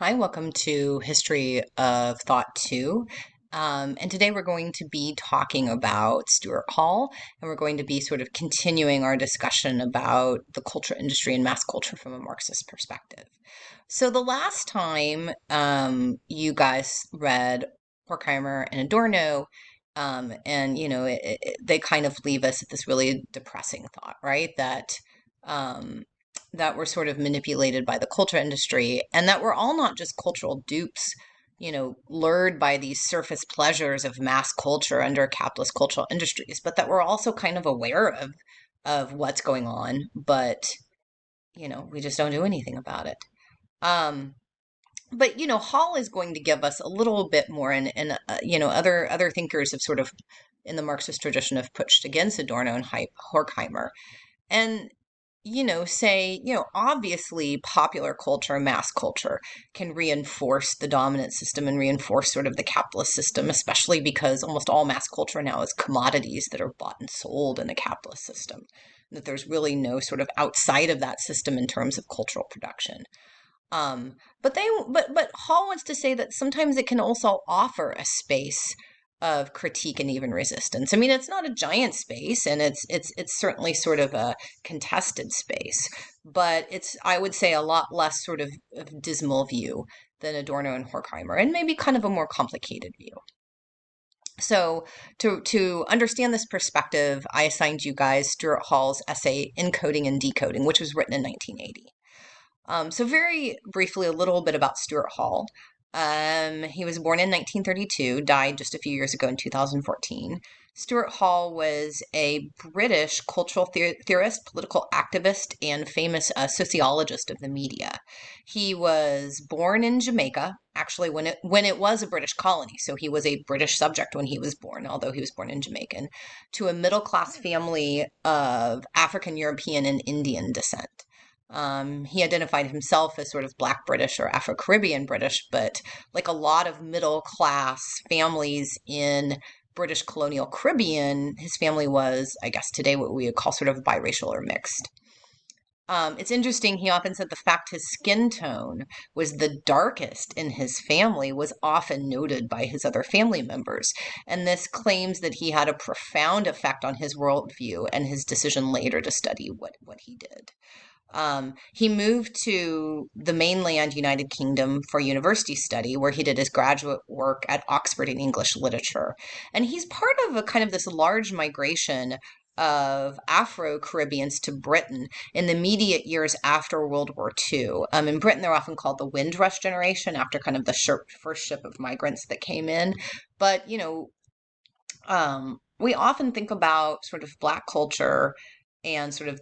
Hi, welcome to History of Thought 2. And today we're going to be talking about Stuart Hall, and we're going to be sort of continuing our discussion about the culture industry and mass culture from a Marxist perspective. So the last time you guys read Horkheimer and Adorno, and they kind of leave us at this really depressing thought, right? Um, that we're sort of manipulated by the culture industry, and that we're all not just cultural dupes, lured by these surface pleasures of mass culture under capitalist cultural industries, but that we're also kind of aware of what's going on, but we just don't do anything about it. Um, but Hall is going to give us a little bit more, and other thinkers have sort of in the Marxist tradition have pushed against Adorno and Horkheimer, and say, obviously popular culture, mass culture can reinforce the dominant system and reinforce sort of the capitalist system, especially because almost all mass culture now is commodities that are bought and sold in the capitalist system. That there's really no sort of outside of that system in terms of cultural production. But Hall wants to say that sometimes it can also offer a space of critique and even resistance. I mean, it's not a giant space, and it's certainly sort of a contested space, but it's, I would say, a lot less sort of dismal view than Adorno and Horkheimer, and maybe kind of a more complicated view. So to understand this perspective, I assigned you guys Stuart Hall's essay Encoding and Decoding, which was written in 1980. So very briefly, a little bit about Stuart Hall. He was born in 1932, died just a few years ago in 2014. Stuart Hall was a British cultural theorist, political activist, and famous sociologist of the media. He was born in Jamaica, actually when it was a British colony. So he was a British subject when he was born, although he was born in Jamaican, to a middle class family of African, European, and Indian descent. He identified himself as sort of Black British or Afro Caribbean British, but like a lot of middle class families in British colonial Caribbean, his family was, I guess today, what we would call sort of biracial or mixed. It's interesting, he often said the fact his skin tone was the darkest in his family was often noted by his other family members. And this claims that he had a profound effect on his worldview and his decision later to study what he did. He moved to the mainland United Kingdom for university study, where he did his graduate work at Oxford in English literature. And he's part of a kind of this large migration of Afro-Caribbeans to Britain in the immediate years after World War II. In Britain, they're often called the Windrush generation after kind of the first ship of migrants that came in. But, we often think about sort of Black culture and sort of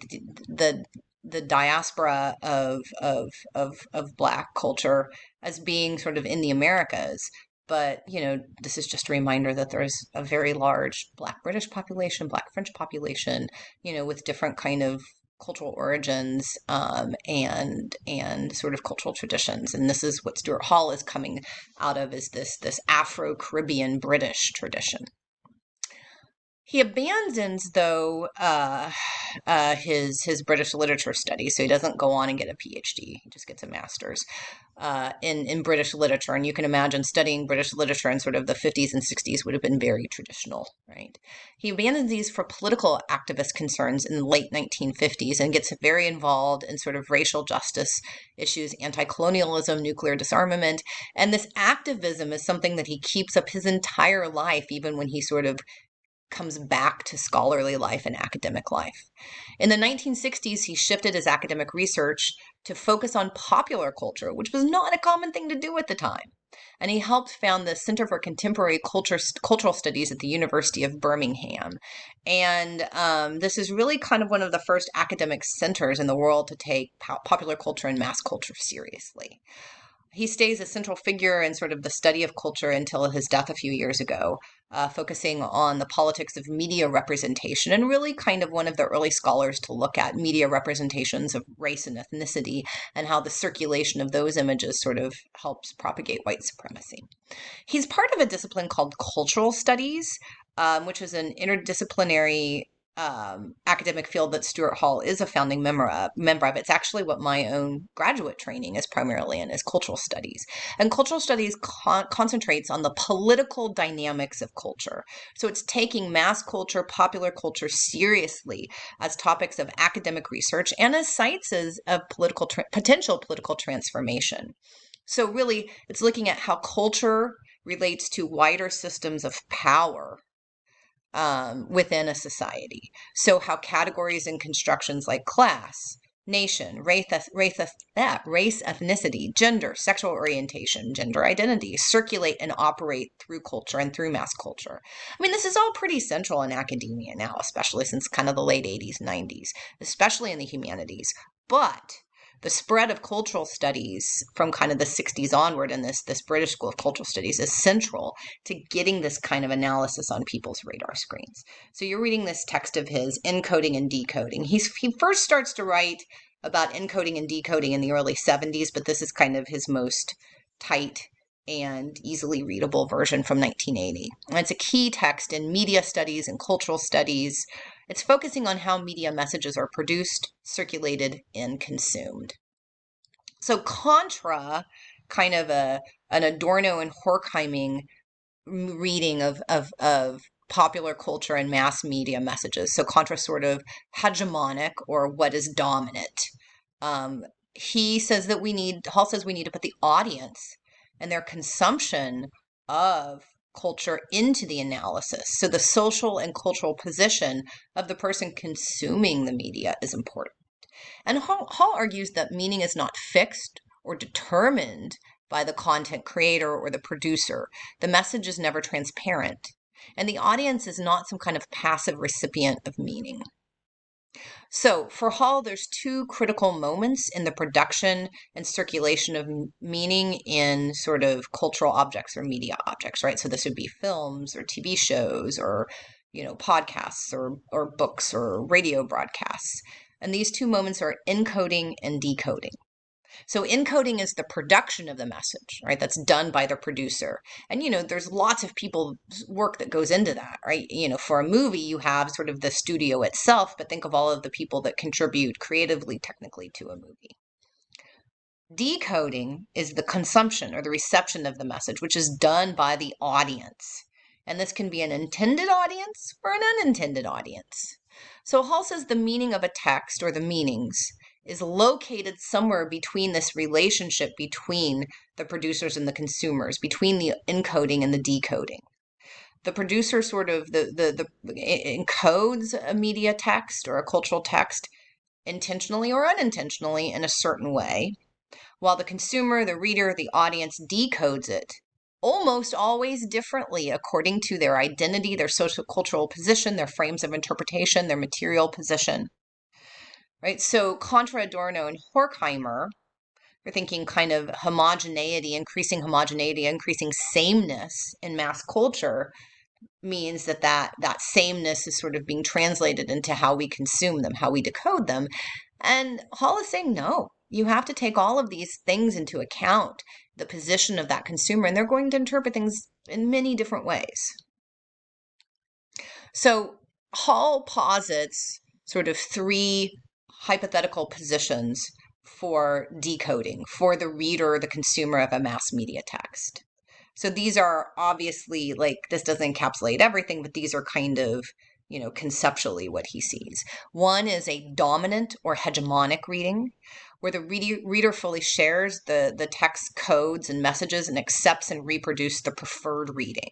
the diaspora of Black culture as being sort of in the Americas. But, this is just a reminder that there's a very large Black British population, Black French population, with different kind of cultural origins, and sort of cultural traditions. And this is what Stuart Hall is coming out of, is this Afro-Caribbean British tradition. He abandons, though, his British literature studies, so he doesn't go on and get a PhD. He just gets a master's in British literature. And you can imagine studying British literature in sort of the 50s and 60s would have been very traditional, right? He abandons these for political activist concerns in the late 1950s and gets very involved in sort of racial justice issues, anti-colonialism, nuclear disarmament. And this activism is something that he keeps up his entire life, even when he sort of comes back to scholarly life and academic life. In the 1960s, he shifted his academic research to focus on popular culture, which was not a common thing to do at the time. And he helped found the Center for Contemporary Cultural Studies at the University of Birmingham. And this is really kind of one of the first academic centers in the world to take popular culture and mass culture seriously. He stays a central figure in sort of the study of culture until his death a few years ago, focusing on the politics of media representation, and really kind of one of the early scholars to look at media representations of race and ethnicity and how the circulation of those images sort of helps propagate white supremacy. He's part of a discipline called cultural studies, which is an interdisciplinary academic field that Stuart Hall is a founding member of. It's actually what my own graduate training is primarily in, is cultural studies. And cultural studies concentrates on the political dynamics of culture. So it's taking mass culture, popular culture seriously as topics of academic research and as sites of potential political transformation. So really, it's looking at how culture relates to wider systems of power within a society. So how categories and constructions like class, nation, race, ethnicity, gender, sexual orientation, gender identity circulate and operate through culture and through mass culture. I mean, this is all pretty central in academia now, especially since kind of the late 80s, 90s, especially in the humanities. But the spread of cultural studies from kind of the 60s onward in this British School of Cultural Studies is central to getting this kind of analysis on people's radar screens. So you're reading this text of his, Encoding and Decoding. He first starts to write about encoding and decoding in the early 70s, but this is kind of his most tight and easily readable version from 1980. And it's a key text in media studies and cultural studies. It's focusing on how media messages are produced, circulated, and consumed. So contra kind of an Adorno and Horkheiming reading of popular culture and mass media messages. So contra sort of hegemonic, or what is dominant. Hall says we need to put the audience and their consumption of culture into the analysis. So the social and cultural position of the person consuming the media is important. And Hall argues that meaning is not fixed or determined by the content creator or the producer. The message is never transparent, and the audience is not some kind of passive recipient of meaning. So for Hall, there's two critical moments in the production and circulation of meaning in sort of cultural objects or media objects, right? So this would be films or TV shows or, podcasts or books or radio broadcasts. And these two moments are encoding and decoding. So encoding is the production of the message, right? That's done by the producer. And, there's lots of people's work that goes into that, right? For a movie, you have sort of the studio itself, but think of all of the people that contribute creatively, technically to a movie. Decoding is the consumption or the reception of the message, which is done by the audience. And this can be an intended audience or an unintended audience. So Hall says the meaning of a text, or the meanings, is located somewhere between this relationship between the producers and the consumers, between the encoding and the decoding. The producer sort of encodes a media text or a cultural text intentionally or unintentionally in a certain way, while the consumer, the reader, the audience decodes it almost always differently according to their identity, their social cultural position, their frames of interpretation, their material position. Right? So contra Adorno and Horkheimer, we're thinking kind of homogeneity, increasing sameness in mass culture means that sameness is sort of being translated into how we consume them, how we decode them. And Hall is saying, no, you have to take all of these things into account, the position of that consumer, and they're going to interpret things in many different ways. So Hall posits sort of three hypothetical positions for decoding for the reader or the consumer of a mass media text. So these are obviously, this doesn't encapsulate everything, but these are kind of, conceptually what he sees. One is a dominant or hegemonic reading, where the reader fully shares the text codes and messages and accepts and reproduces the preferred reading.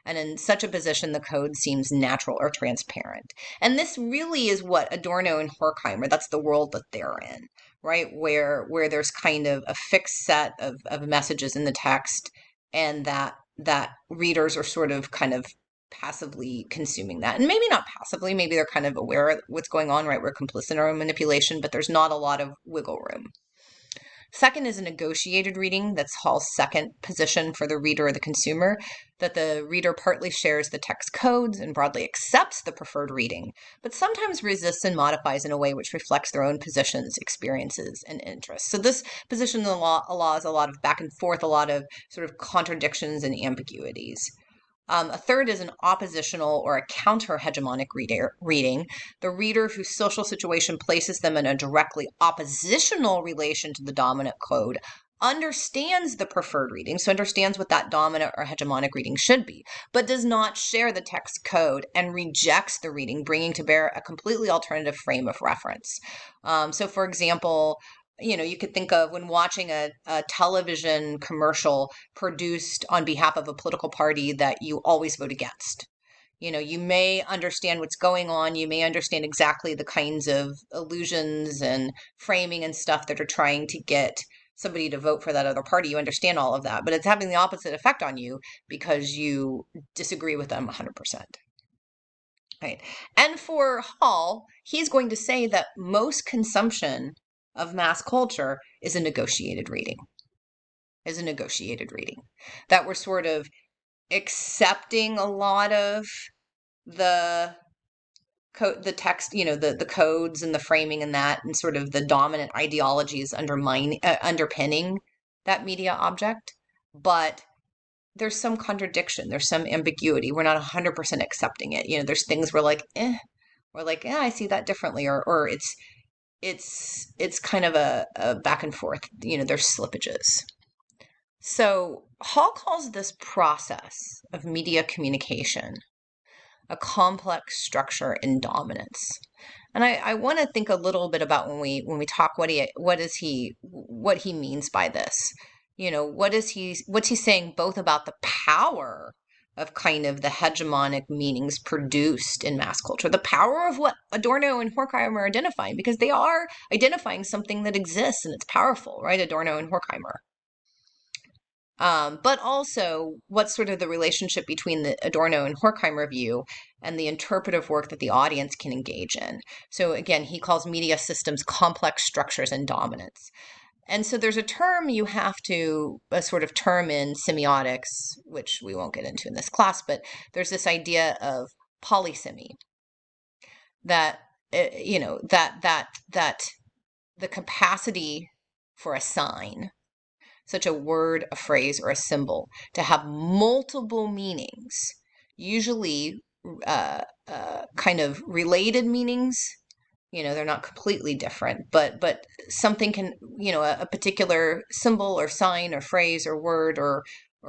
And in such a position, the code seems natural or transparent. And this really is what Adorno and Horkheimer, that's the world that they're in, right? Where there's kind of a fixed set of messages in the text, and that readers are sort of kind of passively consuming that. And maybe not passively, maybe they're kind of aware of what's going on, right? We're complicit in our own manipulation, but there's not a lot of wiggle room. Second is a negotiated reading. That's Hall's second position for the reader or the consumer, that the reader partly shares the text codes and broadly accepts the preferred reading, but sometimes resists and modifies in a way which reflects their own positions, experiences, and interests. So this position in the law allows a lot of back and forth, a lot of sort of contradictions and ambiguities. A third is an oppositional or a counter-hegemonic reading. The reader whose social situation places them in a directly oppositional relation to the dominant code understands the preferred reading, so understands what that dominant or hegemonic reading should be, but does not share the text code and rejects the reading, bringing to bear a completely alternative frame of reference. So, for example, you could think of when watching a television commercial produced on behalf of a political party that you always vote against. You may understand what's going on. You may understand exactly the kinds of allusions and framing and stuff that are trying to get somebody to vote for that other party. You understand all of that, but it's having the opposite effect on you because you disagree with them 100%. Right. And for Hall, he's going to say that most consumption of mass culture is a negotiated reading. That we're sort of accepting a lot of the text, the codes and the framing and that, and sort of the dominant ideologies underpinning that media object. But there's some contradiction. There's some ambiguity. We're not 100% accepting it. There's things we're like, Or like, yeah, I see that differently. Or it's kind of a back and forth. There's slippages. So Hall calls this process of media communication a complex structure in dominance. And I want to think a little bit about when we talk what he means by this. What's he saying both about the power of kind of the hegemonic meanings produced in mass culture, the power of what Adorno and Horkheimer are identifying, because they are identifying something that exists and it's powerful, right? Adorno and Horkheimer. But also what's sort of the relationship between the Adorno and Horkheimer view and the interpretive work that the audience can engage in. So again, he calls media systems complex structures and dominance. And so there's a term a sort of term in semiotics, which we won't get into in this class, but there's this idea of polysemy, that, that the capacity for a sign, such a word, a phrase, or a symbol, to have multiple meanings, usually kind of related meanings. They're not completely different, but something can, a particular symbol or sign or phrase or word or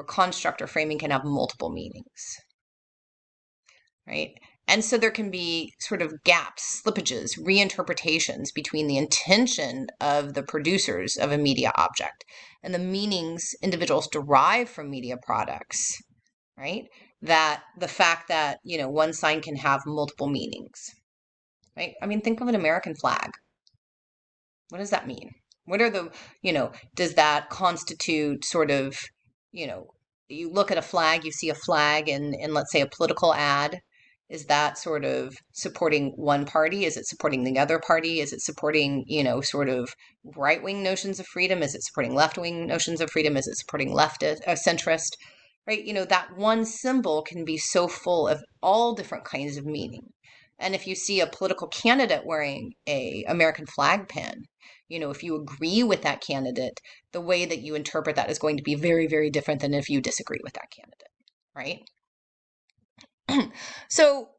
construct or framing can have multiple meanings, right? And so there can be sort of gaps, slippages, reinterpretations between the intention of the producers of a media object and the meanings individuals derive from media products, right? That the fact that, one sign can have multiple meanings, right? I mean, think of an American flag. What does that mean? What are the, does that constitute sort of, you look at a flag, you see a flag in let's say a political ad. Is that sort of supporting one party? Is it supporting the other party? Is it supporting, sort of right-wing notions of freedom? Is it supporting left-wing notions of freedom? Is it supporting leftist, centrist? Right? That one symbol can be so full of all different kinds of meaning. And if you see a political candidate wearing a American flag pin, if you agree with that candidate, the way that you interpret that is going to be very, very different than if you disagree with that candidate, right? So,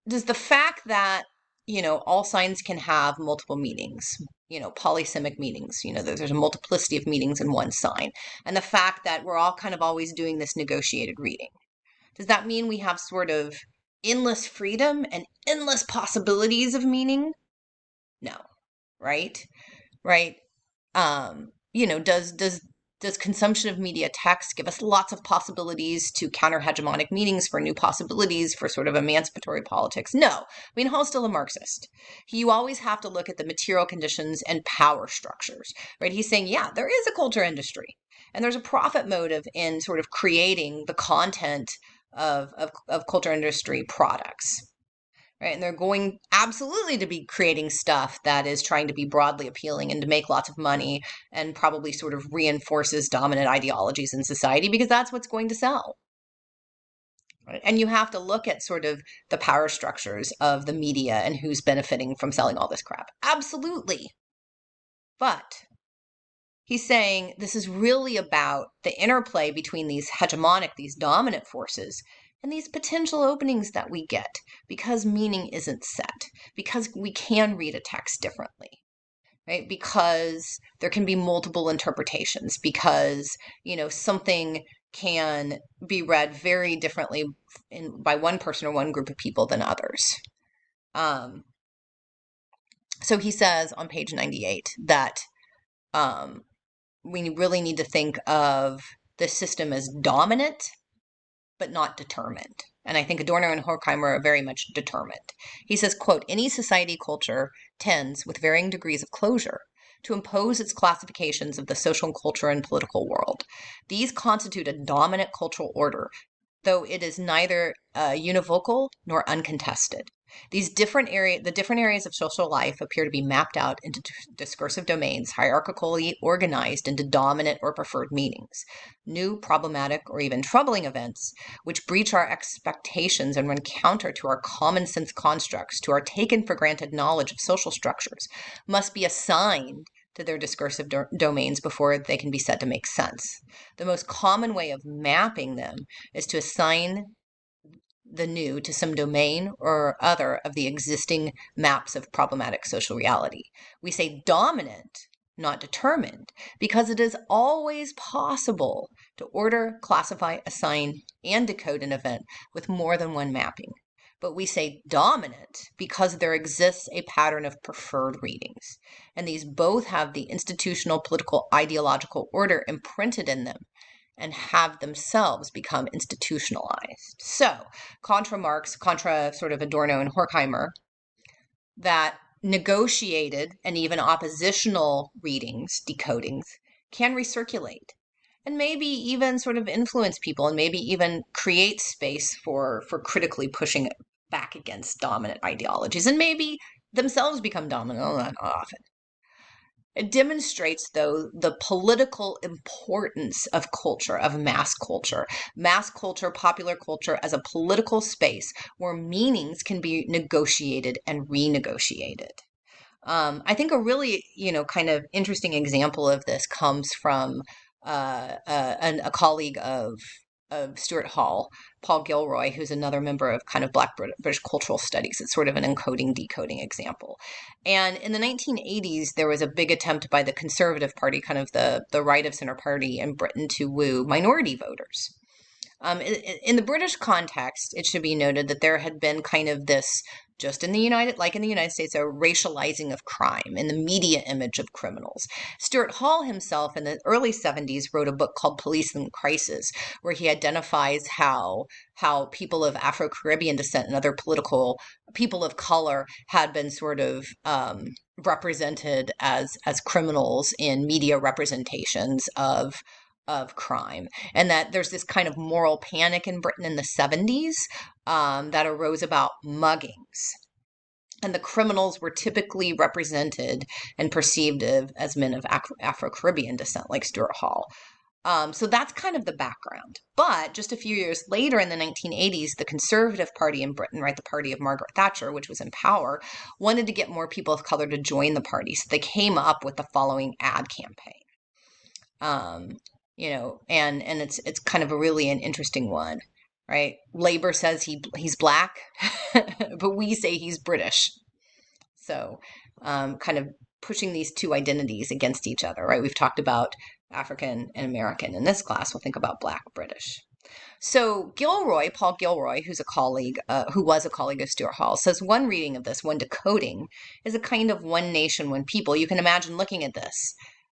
does the fact that, all signs can have multiple meanings, polysemic meanings, there's a multiplicity of meanings in one sign, and the fact that we're all kind of always doing this negotiated reading, does that mean we have sort of endless freedom and endless possibilities of meaning? No, right? Right? Does consumption of media text give us lots of possibilities to counter hegemonic meanings, for new possibilities, for sort of emancipatory politics? No. I mean, Hall's still a Marxist. You always have to look at the material conditions and power structures, right? He's saying, yeah, there is a culture industry, and there's a profit motive in sort of creating the content of culture industry products. Right? And they're going absolutely to be creating stuff that is trying to be broadly appealing and to make lots of money and probably sort of reinforces dominant ideologies in society because that's what's going to sell. Right? And you have to look at sort of the power structures of the media and who's benefiting from selling all this crap. Absolutely. But He's saying this is really about the interplay between these hegemonic, these dominant forces, and these potential openings that we get because meaning isn't set, because we can read a text differently, right? Because there can be multiple interpretations, because, something can be read very differently by one person or one group of people than others. So he says on page 98 that we really need to think of the system as dominant, but not determined. And I think Adorno and Horkheimer are very much determined. He says, quote, any society culture tends, with varying degrees of closure, to impose its classifications of the social, culture, and political world. These constitute a dominant cultural order, though it is neither univocal nor uncontested. The different areas of social life appear to be mapped out into discursive domains, hierarchically organized into dominant or preferred meanings. New, problematic, or even troubling events, which breach our expectations and run counter to our common sense constructs, to our taken for granted knowledge of social structures, must be assigned to their discursive domains before they can be said to make sense. The most common way of mapping them is to assign the new to some domain or other of the existing maps of problematic social reality. We say dominant, not determined, because it is always possible to order, classify, assign, and decode an event with more than one mapping. But we say dominant because there exists a pattern of preferred readings, and these both have the institutional, political, ideological order imprinted in them and have themselves become institutionalized. So, contra sort of Adorno and Horkheimer, that negotiated and even oppositional readings, decodings, can recirculate and maybe even sort of influence people and maybe even create space for critically pushing back against dominant ideologies and maybe themselves become dominant, not often. It demonstrates, though, the political importance of culture, of mass culture, popular culture as a political space where meanings can be negotiated and renegotiated. I think a really, kind of interesting example of this comes from a colleague of Stuart Hall, Paul Gilroy, who's another member of kind of Black British cultural studies. It's sort of an encoding, decoding example. And in the 1980s, there was a big attempt by the Conservative Party, kind of the right of center party in Britain, to woo minority voters. In the British context, it should be noted that there had been kind of this, just in the United States, a racializing of crime and the media image of criminals. Stuart Hall himself in the early 70s wrote a book called Police in Crisis, where he identifies how people of Afro-Caribbean descent and other political people of color had been sort of represented as criminals in media representations of crime, and that there's this kind of moral panic in Britain in the 70s that arose about muggings. And the criminals were typically represented and perceived as men of Afro-Caribbean descent, like Stuart Hall. So that's kind of the background. But just a few years later, in the 1980s, the Conservative Party in Britain, right, the party of Margaret Thatcher, which was in power, wanted to get more people of color to join the party. So they came up with the following ad campaign. And it's kind of really an interesting one, right? Labor says he's black, but we say he's British. So kind of pushing these two identities against each other, right? We've talked about African and American. In this class, we'll think about Black British. So Paul Gilroy, who was a colleague of Stuart Hall, says one reading of this, one decoding, is a kind of one nation, one people. You can imagine looking at this.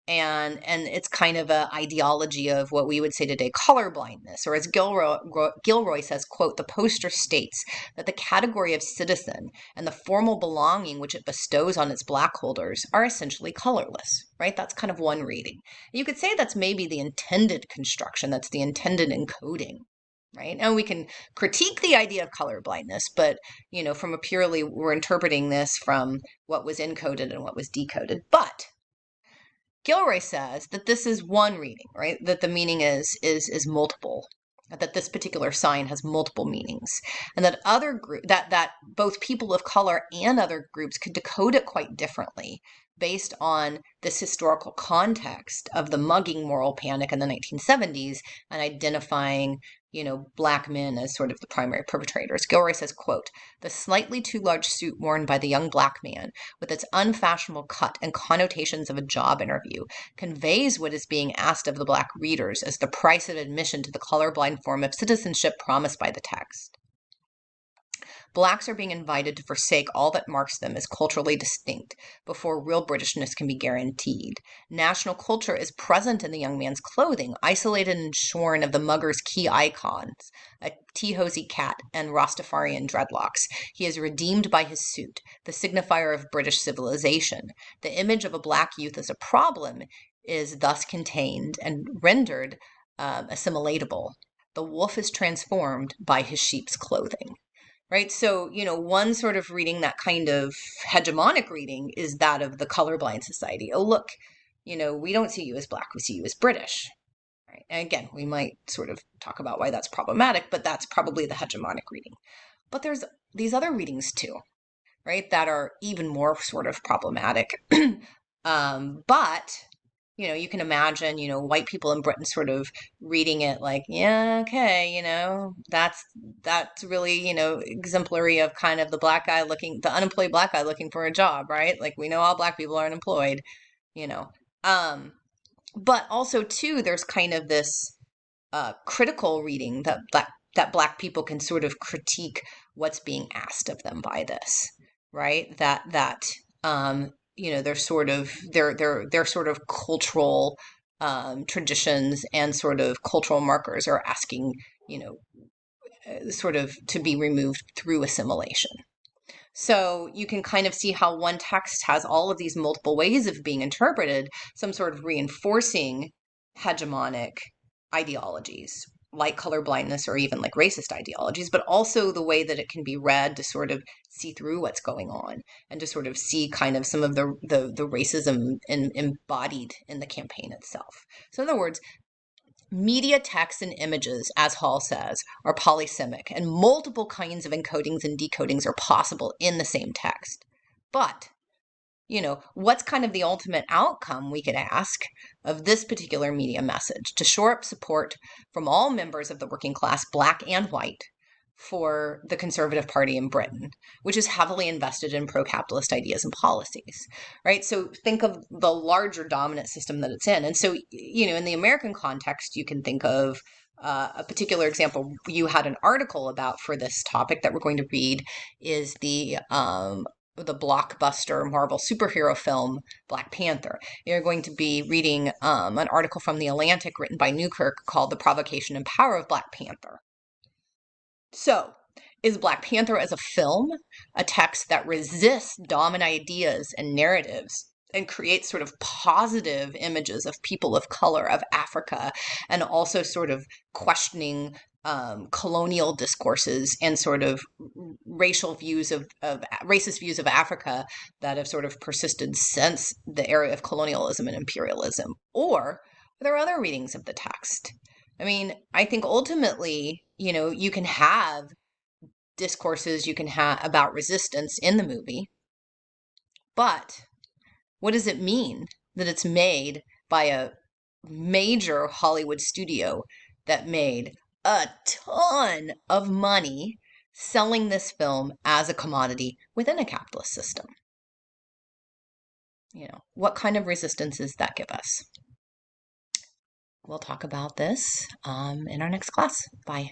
And it's kind of an ideology of what we would say today, colorblindness, or as Gilroy says, quote, the poster states that the category of citizen and the formal belonging which it bestows on its black holders are essentially colorless, right? That's kind of one reading. You could say that's maybe the intended construction, that's the intended encoding, right? And we can critique the idea of colorblindness, but, from we're interpreting this from what was encoded and what was decoded. But Gilroy says that this is one reading, right? That the meaning is multiple, that this particular sign has multiple meanings, and that that both people of color and other groups could decode it quite differently based on this historical context of the mugging moral panic in the 1970s and identifying, Black men as sort of the primary perpetrators. Gilroy says, quote, "The slightly too large suit worn by the young Black man, with its unfashionable cut and connotations of a job interview, conveys what is being asked of the Black readers as the price of admission to the colorblind form of citizenship promised by the text. Blacks are being invited to forsake all that marks them as culturally distinct before real Britishness can be guaranteed. National culture is present in the young man's clothing, isolated and shorn of the mugger's key icons, a Tihosi cat and Rastafarian dreadlocks. He is redeemed by his suit, the signifier of British civilization. The image of a Black youth as a problem is thus contained and rendered assimilatable. The wolf is transformed by his sheep's clothing." Right. So, one sort of reading, that kind of hegemonic reading, is that of the colorblind society. Oh, look, we don't see you as Black, we see you as British. Right. And again, we might sort of talk about why that's problematic, but that's probably the hegemonic reading. But there's these other readings too, right, that are even more sort of problematic. But you can imagine, white people in Britain sort of reading it like, yeah, okay, that's really, exemplary of kind of the unemployed Black guy looking for a job, right? Like, we know all Black people are unemployed, you know. But also too, there's kind of this critical reading that Black people can sort of critique what's being asked of them by this, right? They're sort of their sort of cultural traditions and sort of cultural markers are asking, sort of to be removed through assimilation. So you can kind of see how one text has all of these multiple ways of being interpreted, some sort of reinforcing hegemonic ideologies like color blindness or even like racist ideologies, but also the way that it can be read to sort of see through what's going on and to sort of see kind of some of the racism embodied in the campaign itself. So in other words, media texts and images, as Hall says, are polysemic, and multiple kinds of encodings and decodings are possible in the same text. But, what's kind of the ultimate outcome, we could ask, of this particular media message? To shore up support from all members of the working class, Black and white, for the Conservative Party in Britain, which is heavily invested in pro-capitalist ideas and policies, right? So think of the larger dominant system that it's in. And so, in the American context, you can think of a particular example you had an article about for this topic that we're going to read is the blockbuster Marvel superhero film, Black Panther. You're going to be reading an article from The Atlantic written by Newkirk called The Provocation and Power of Black Panther. So, is Black Panther as a film a text that resists dominant ideas and narratives and creates sort of positive images of people of color, of Africa, and also sort of questioning colonial discourses and sort of racist views of Africa that have sort of persisted since the era of colonialism and imperialism? Or are there other readings of the text? I mean, I think ultimately, you can have discourses you can have about resistance in the movie, but what does it mean that it's made by a major Hollywood studio that made a ton of money selling this film as a commodity within a capitalist system? What kind of resistance does that give us? We'll talk about this in our next class. Bye.